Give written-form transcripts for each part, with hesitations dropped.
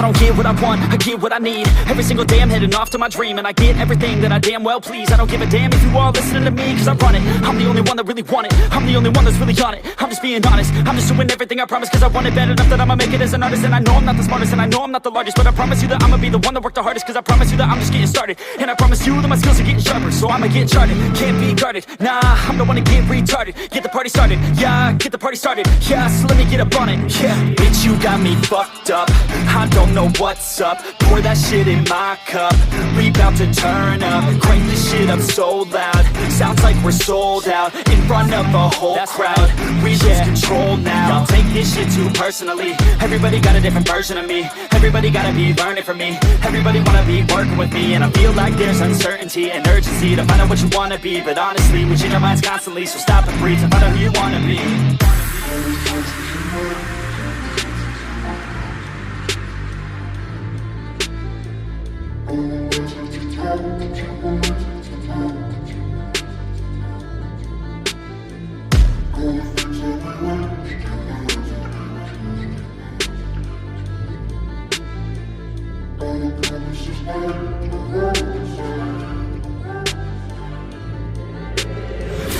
don't get what I want, I get what I need. Every single day I'm heading off to my dream, and I get everything that I damn well please. I don't give a damn if you all listening to me, cause I run it. I'm the only one that really want it, I'm the only one that's really on it. I'm just being honest, I'm just doing everything I promise, cause I want it bad enough that I'ma make it as an artist. And I know I'm not the smartest, and I know I'm not the largest, but I promise you that I'ma be the one that worked the hardest. Cause I promise you that I'm just getting started, and I promise you that my skills are getting sharper. So I'ma get charted, can't be guarded. Nah, I'm the one to get retarded. Get the party started, yeah, get the party started. Yeah, so let me get up on it, yeah. Bitch, you got me fucked up, I don't know what's up. Pour that shit in my cup, we bout to turn up. Crank this shit up so loud, sounds like we're sold out. In front of a whole crowd, we lose control now. Don't take this shit too personally, everybody got a different version of me. Everybody gotta be learning from me, everybody wanna be working with me. And I feel like there's uncertainty and urgency to find out what you wanna be. But honestly, we change our minds constantly, so stop and breathe and find out who you wanna be.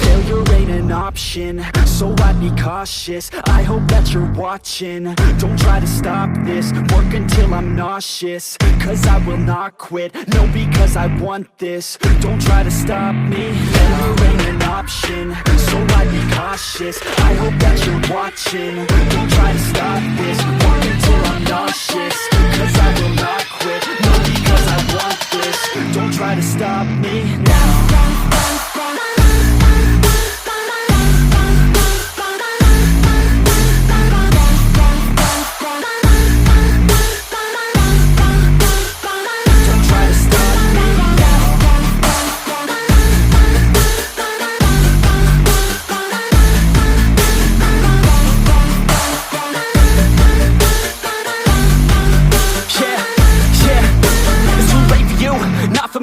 Failure ain't an option, so I'd be cautious. I hope that you're watching, don't try to stop this. Work until I'm nauseous, cause I will not quit. No, because I want this, don't try to stop me. Failure ain't an option, so I'd be cautious. I hope that you're watching, don't try to stop this. Work until I'm nauseous, cause I will not quit. No, because I want this, don't try to stop me now.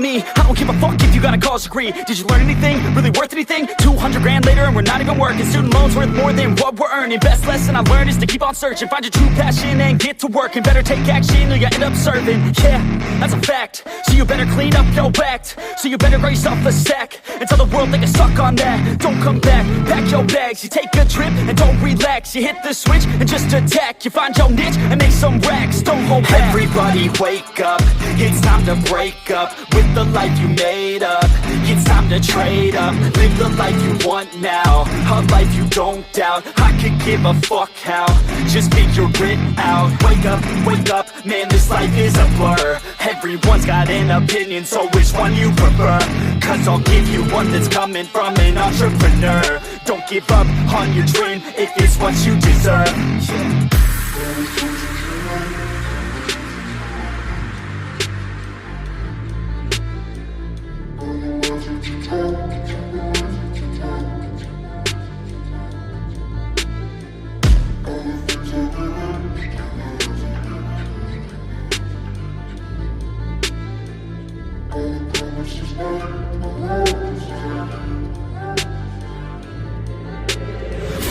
I don't give a fuck if you got a college degree. Did you learn anything? Really worth anything? 200 grand later and we're not even working. Student loans worth more than what we're earning. Best lesson I learned is to keep on searching. Find your true passion and get to work. And better take action or you end up serving. Yeah, that's a fact. So you better clean up your act. So you better grab yourself a sack and tell the world they can suck on that. Don't come back, pack your bags. You take a trip and don't relax. You hit the switch and just attack. You find your niche and make some racks. Don't hold back. Everybody wake up, it's time to break up with the life you made up. It's time to trade up, live the life you want now, a life you don't doubt. I could give a fuck how, just figure it out. Wake up, man, this life is a blur. Everyone's got an opinion, so which one you prefer? Cause I'll give you one that's coming from an entrepreneur. Don't give up on your dream if it's what you deserve.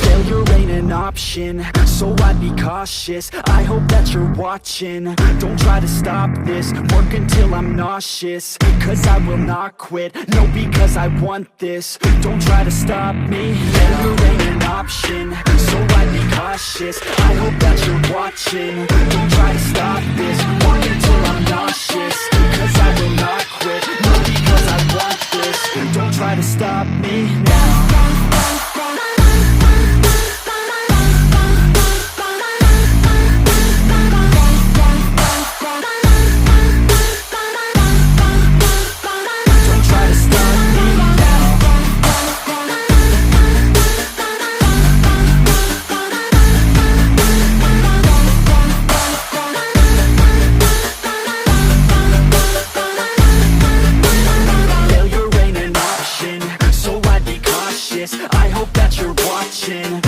Failure ain't an option, so I'd be cautious. I hope that you're watching, don't try to stop this. Work until I'm nauseous, cause I will not quit. No, because I want this, don't try to stop me. Failure ain't an option, so I'd be cautious. I hope that you're watching, don't try to stop this. Work until I'm nauseous, cause I will not quit. No, because I want this, don't try to stop me now. I hope that you're watching,